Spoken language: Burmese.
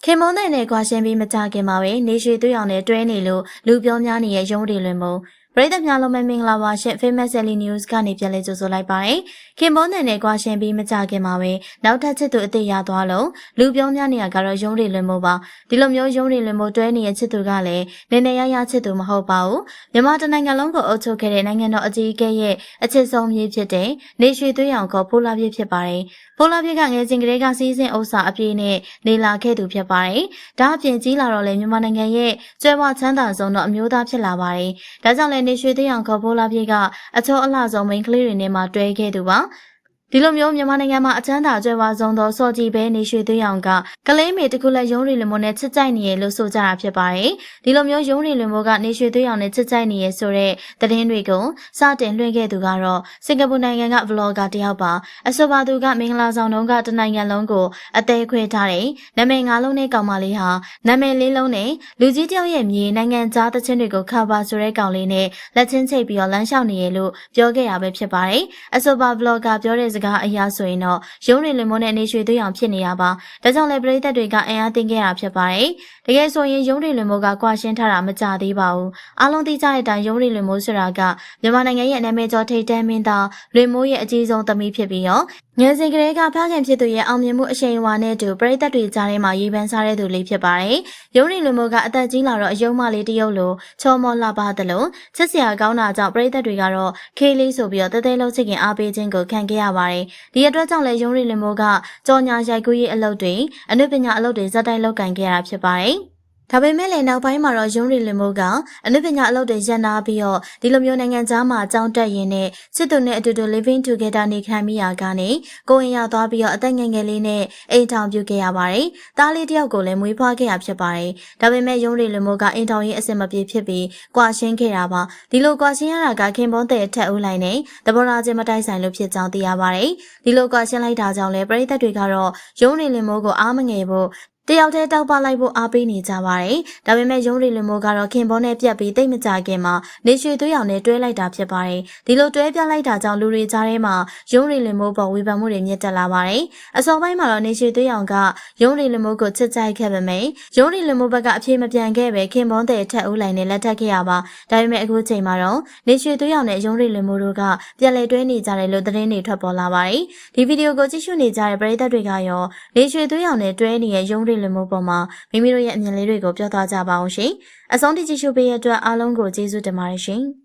ခင်မုန်းတဲ့နဲ့ကွာရှင်းပြီးမကြခင်မှာပဲနေရွှေသွေးအောင်နဲ့တွဲနေလို့လူပြောများနေတဲ့ရုံးတွေလွင်မှုပရိသတ်များလုံးမင်္ဂလာပါရှင် Famous Daily News ကနေပြန်လည်ကြိုဆိုလိုက်ပါတယ်ခင်မုန်းတဲ့နဲ့ကွာရှင်းပြီးမကြခင်မှာပဲနောက်ထပ်ချစ်သူအသေးရသွားလို့လူပြောများနေတာကတော့ရုံးတွေလွင်မှုပါဒီလိုမျိုးရုံးတွေလွင်မှုတွဲနေတဲ့ချစ်သူကလည်းနေနေရရချစ်သူမဟုတ်ပါဘူးမြန်မာတနိုင်ငံလုံးကိုအုပ်ချုပ်ခဲ့တဲ့နိုင်ငံတော်အကြီးအကဲရဲ့အချစ်ဆုံးမြေဖြစ်တဲ့နေရွှေသွေးအောင်ကဖိုးလာပြည့်ဖြစ်ပါတယ်ဖိုးလာပြည့်ကငယ်စဉ်ကလေးကစီးစင်ဥစ္စာအပြည့်နဲ့နေလာခဲ့သူဖြစ်ပါတယ်ဒါအပြင်ကြီးလာတော့လေမြန်မာနိုင်ငံရဲ့ကျွဲဝချမ်းသာဆုံးတော့အမျိုးသားဖြစ်လာပါတယ်။ဒါကြောင့်လည်းနေရွှေသိအောင်ခေါ်ဖိုးလာပြေကအချောအလှဆုံးမိန်းကလေးတွေနဲ့မှတွဲခဲ့သူပါ။ဒီလိုမျိုးမြန်မာနိုင်ငံမှာအချမ်းသာကျွဲဝဆုံးသောစော်ကြီးပဲနေရွှေသိအောင်ကကလေးမေတခုလက်ရုံးရီလမိုနဲ့ချစ်ကြိုက်နေရလို့ဆိုကြတာဖြစ်ပါတယ်။ဒီလိုမျိုးရုံးရီလမိုကနေရွှေသိအောင်နဲ့ချစ်ကြိုက်နေရဆိုတဲ့သတင်းတွေကိုစတင်လွှင့်ခဲ့သူကတော့စင်ကာပူနိုင်ငံက vlogger တယောက်ပါ။အဆိုပါသူကမင်္ဂလာဆောင်တုန်းကတနိုင်ငံလုံးကိုအသေးခွဲထားတဲ့နာမည်၅လုံးနဲ့ကောင်မလေးဟာနာမည်၄လုံးနဲ့လူကြီးတယောက်ရဲ့မြေနိုင်ငံသားသချင်းတွေကိုခါပါဆိုတဲ့ကောင်လေးနဲ့လက်ချင်းချိတ်ပြီးတော့လမ်းလျှောက်နေရလို့ပြောခဲ့ရပဲဖြစ်ပါတယ်။အဆိုပါ vlogger ပြောတဲ့စကားအရာဆိုရင်တော့ရုံးရီလင်မွန်နဲ့နေရွှေသွေးအောင်ဖြစ်နေတာပါဒါကြောင့်လည်းပရိသတ်တွေကအင်အားတင်ခဲ့တာဖြစ်ပါတယ်တကယ်ဆိုရင်ရုံးရီလင်မွန်ကကွာရှင်းထားတာမကြသေးပါဘူးအားလုံးသိကြတဲ့အတိုင်းရုံးရီလင်မွန်ဆိုတာကမြန်မာနိုင်ငံရဲ့နာမည်ကျော်ထိပ်တန်းမင်းသားလွင်မိုးရဲ့အကြီးဆုံးသမီးဖြစ်ပြီးတော့ငယ်စဉ်ကလေးကဖခင်ဖြစ်သူရဲ့အောင်မြင်မှုအရှိန်အဝါနဲ့တူပရိသတ်တွေကြားထဲမှာရေးပန်းစားတဲ့သူလေးဖြစ်ပါတယ်ရုံးရီလင်မွန်ကအသက်ကြီးလာတော့အယုံမလေးတရုပ်လိုချောမောလှပသလိုချစ်စရာကောင်းတာကြောင့်ပရိသတ်တွေကတော့ခေးလေးဆိုပြီးတော့တဲတဲလုံးချစ်ခင်အားပေးခြင်းကိုခံခဲ့ရပါတယ်ဒီအတွက်ကြောင့်လည်းရုံးရီလင်မိုးကကြော်ညာရိုက်ကူးရေးအလုပ်တွေအနုပညာအလုပ်တွေဇက်တိုက်လုပ်ကင်ခဲ့ရတာဖြစ်ပါတယ်ဒါပေမဲ့လည်းနောက်ပိုင်းမှာတော့ရုံးရီလင်မိုးကအနုပညာအလုပ်တွေရပ်နာပြီးတော့ဒီလိုမျိုးနိုင်ငံသားမှာအကြောင်းတက်ရင်းနဲ့စစ်သူနဲ့အတူတူ living together နေခံမိရာကနေကိုရင်ရသွားပြီးတော့အသက်ငယ်ငယ်လေးနဲ့အိမ်ထောင်ပြုခဲ့ရပါတယ်။သားလေးတယောက်ကိုလည်းမွေးဖွားခဲ့ရဖြစ်ပါတယ်။ဒါပေမဲ့ရုံးရီလင်မိုးကအိမ်ထောင်ရေးအဆင်မပြေဖြစ်ပြီးကွာရှင်းခဲ့တာပါ။ဒီလိုကွာရှင်းရတာကခင်ပွန်းတဲ့အထက်ဦးလိုက်နဲ့သဘောထားချင်းမတိုက်ဆိုင်လို့ဖြစ်ကြောင်းသိရပါတယ်။ဒီလိုကွာရှင်းလိုက်တာကြောင့်လည်းပရိသတ်တွေကတော့ရုံးရီလင်မိုးကိုအားမငယ်ဖို့တယောက်တည်းတောက်ပလိုက်ဖို့အားပေးနေကြပါတယ်။ဒါပေမဲ့ရုံးရီလင်မိုးကတော့ခင်ပွန်းနဲ့ပြက်ပြီးတိတ်မကြခင်မှာနေရွှေသွေးအောင်နဲ့တွဲလိုက်တာဖြစ်ပါတယ်။ဒီလိုတွဲပြလိုက်တာကြောင့်လူတွေကြားထဲမှာရုံးရီလင်မိုးပေါ်ဝေဖန်မှုတွေမြင့်တက်လာပါတယ်။အစောပိုင်းမှာတော့နေရွှေသွေးအောင်ကရုံးရီလင်မိုးကိုချစ်ကြိုက်ခဲ့ပေမဲ့ရုံးရီလင်မိုးဘက်ကအပြေမပြန်ခဲ့ပဲခင်ပွန်းတဲ့အထက်ဦးလိုက်နဲ့လက်ထပ်ခဲ့ရပါ။ဒါပေမဲ့အခုချိန်မှာတော့နေရွှေသွေးအောင်နဲ့ရုံးရီလင်မိုးတို့ကပြန်လည်တွဲနေကြတယ်လို့သတင်းတွေထွက်ပေါ်လာပါတယ်။ဒီဗီဒီယိုကိုကြည့်ရှုနေကြတဲ့ပရိသတ်တွေကရောနေရွှေသွေးအောင်နဲ့တွဲနေတဲ့ရုံးရီလင်မိုးပေါ်မှာမိမိတို့ရဲ့အမြင်လေးတွေကိုပြောသွားကြပါအောင်ရှင်။အဆုံးထိကြည့်ရှုပေးရတဲ့အတွက်အားလုံးကိုကျေးဇူးတင်ပါတယ်ရှင်။